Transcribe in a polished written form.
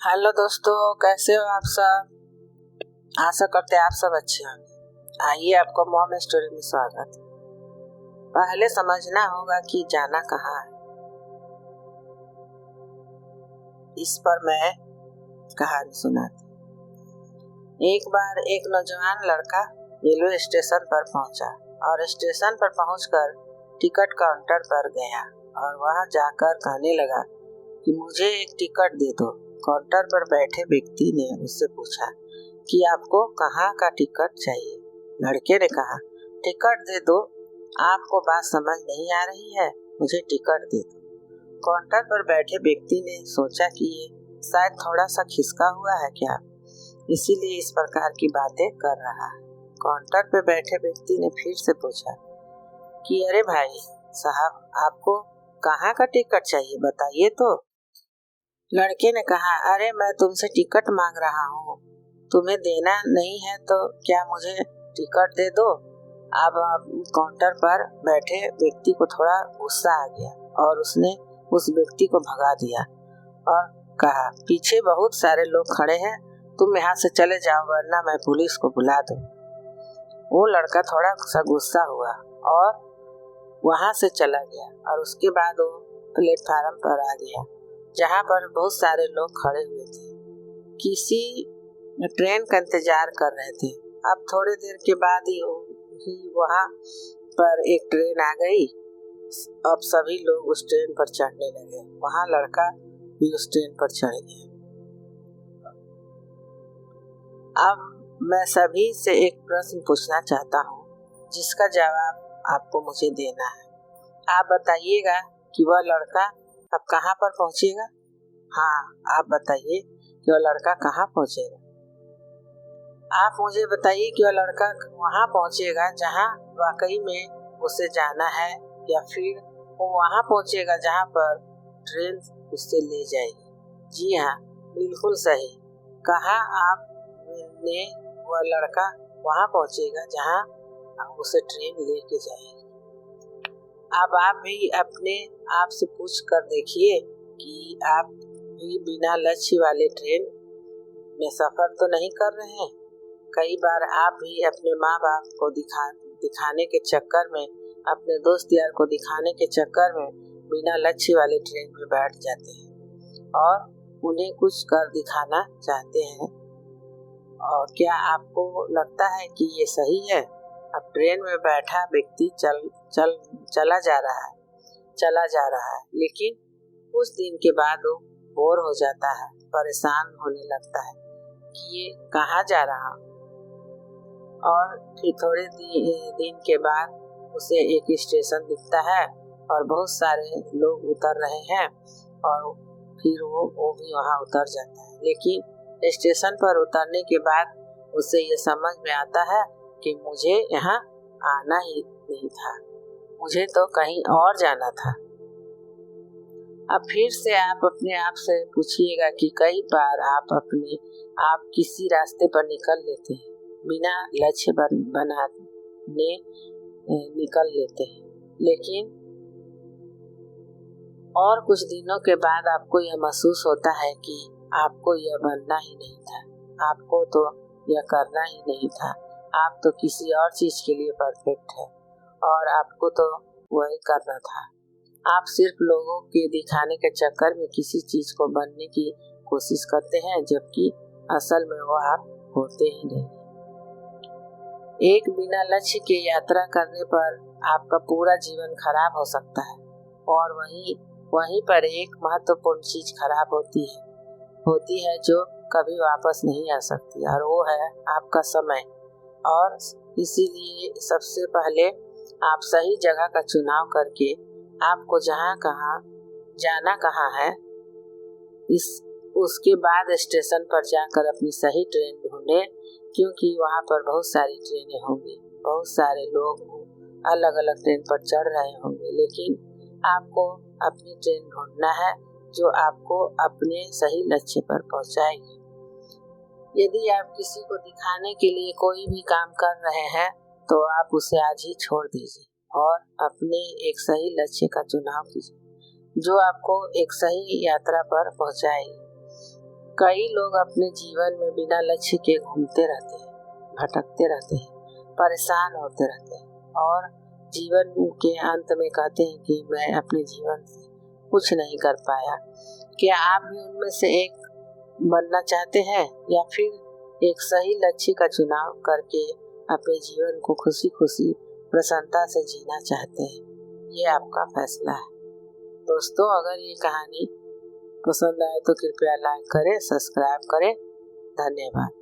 Hello दोस्तों, कैसे हो आप सब। आशा करते हैं आप सब अच्छे होंगे। आइए आपको मॉम स्टोरी में स्वागत है। पहले समझना होगा कि जाना कहाँ है। इस पर मैं कहानी सुनाती। एक बार एक नौजवान लड़का रेलवे स्टेशन पर पहुंचा और स्टेशन पर पहुंचकर टिकट काउंटर पर गया और वहां जाकर कहने लगा कि मुझे एक टिकट दे दो। काउंटर पर बैठे व्यक्ति ने उससे पूछा कि आपको कहाँ का टिकट चाहिए। लड़के ने कहा, टिकट दे दो। आपको बात समझ नहीं आ रही है, मुझे टिकट दे दो। काउंटर पर बैठे व्यक्ति ने सोचा कि ये शायद थोड़ा सा खिसका हुआ है क्या, इसीलिए इस प्रकार की बातें कर रहा है। काउंटर पर बैठे व्यक्ति ने फिर से पूछा कि अरे भाई साहब, आपको कहाँ का टिकट चाहिए, बताइए तो। लड़के ने कहा, अरे मैं तुमसे टिकट मांग रहा हूँ, तुम्हें देना नहीं है तो क्या मुझे टिकट दे दो। अब काउंटर पर बैठे व्यक्ति को थोड़ा गुस्सा आ गया और उसने उस व्यक्ति को भगा दिया और कहा, पीछे बहुत सारे लोग खड़े हैं, तुम यहाँ से चले जाओ वरना मैं पुलिस को बुला दूँ। वो लड़का थोड़ा सा गुस्सा हुआ और वहाँ से चला गया और उसके बाद वो प्लेटफार्म पर आ गया जहाँ पर बहुत सारे लोग खड़े हुए थे, किसी ट्रेन का इंतजार कर रहे थे। अब थोड़ी देर के बाद ही वहाँ पर एक ट्रेन आ गई। अब सभी लोग उस ट्रेन पर चढ़ने लगे। वहाँ लड़का भी उस ट्रेन पर चढ़ गया। अब मैं सभी से एक प्रश्न पूछना चाहता हूँ जिसका जवाब आपको मुझे देना है। आप बताइएगा कि वह लड़का अब कहाँ पर पहुँचेगा। हाँ, आप बताइए कि वह लड़का कहाँ पहुँचेगा। आप मुझे बताइए कि वह लड़का वहाँ पहुँचेगा जहाँ वाकई में उसे जाना है या फिर वो वहाँ पहुँचेगा जहाँ पर ट्रेन उससे ले जाएगी। जी हाँ, बिल्कुल सही कहा आपने। वह लड़का वहाँ पहुँचेगा जहाँ उसे ट्रेन लेके जाएगी। अब आप भी अपने आप से पूछ कर देखिए कि आप भी बिना लक्ष्य वाले ट्रेन में सफर तो नहीं कर रहे हैं। कई बार आप भी अपने माँ बाप को दिखाने के चक्कर में, अपने दोस्त यार को दिखाने के चक्कर में बिना लक्ष्य वाले ट्रेन में बैठ जाते हैं और उन्हें कुछ कर दिखाना चाहते हैं। और क्या आपको लगता है कि ये सही है? अब ट्रेन में बैठा व्यक्ति चला जा रहा है, लेकिन कुछ दिन के बाद वो बोर हो जाता है, परेशान होने लगता है कि ये कहाँ जा रहा। और फिर थोड़े दिन के बाद उसे एक स्टेशन दिखता है और बहुत सारे लोग उतर रहे हैं और फिर वो भी वहाँ उतर जाता है। लेकिन स्टेशन पर उतरने के बाद उसे ये समझ में आता है कि मुझे यहाँ आना ही नहीं था, मुझे तो कहीं और जाना था। अब फिर से आप अपने आप से पूछिएगा कि कई बार आप किसी रास्ते पर निकल लेते हैं, बिना लक्ष्य बनाने निकल लेते हैं, लेकिन और कुछ दिनों के बाद आपको यह महसूस होता है कि आपको यह बनना ही नहीं था, आपको तो यह करना ही नहीं था, आप तो किसी और चीज के लिए परफेक्ट है और आपको तो वही करना था। आप सिर्फ लोगों के दिखाने के चक्कर में किसी चीज को बनने की कोशिश करते हैं, जबकि असल में वो आप होते ही नहीं। एक बिना लक्ष्य के यात्रा करने पर आपका पूरा जीवन खराब हो सकता है और वहीं पर एक महत्वपूर्ण चीज खराब होती है जो कभी वापस नहीं आ सकती, और वो है आपका समय। और इसीलिए सबसे पहले आप सही जगह का चुनाव करके आपको जाना कहाँ है, उसके बाद स्टेशन पर जाकर अपनी सही ट्रेन ढूंढे, क्योंकि वहाँ पर बहुत सारी ट्रेनें होंगी, बहुत सारे लोग अलग अलग ट्रेन पर चढ़ रहे होंगे, लेकिन आपको अपनी ट्रेन ढूंढना है जो आपको अपने सही लक्ष्य पर पहुँचाएगी। यदि आप किसी को दिखाने के लिए कोई भी काम कर रहे हैं तो आप उसे आज ही छोड़ दीजिए और अपने एक सही लक्ष्य का चुनाव कीजिए जो आपको एक सही यात्रा पर पहुंचाएगी। कई लोग अपने जीवन में बिना लक्ष्य के घूमते रहते हैं, भटकते रहते हैं, परेशान होते रहते हैं और जीवन के अंत में कहते हैं कि मैं अपने जीवन से कुछ नहीं कर पाया। क्या आप भी उनमें से एक बनना चाहते हैं या फिर एक सही लक्ष्य का चुनाव करके अपने जीवन को खुशी खुशी प्रसन्नता से जीना चाहते हैं? ये आपका फैसला है। दोस्तों, अगर ये कहानी पसंद आए तो कृपया लाइक करें, सब्सक्राइब करें। धन्यवाद।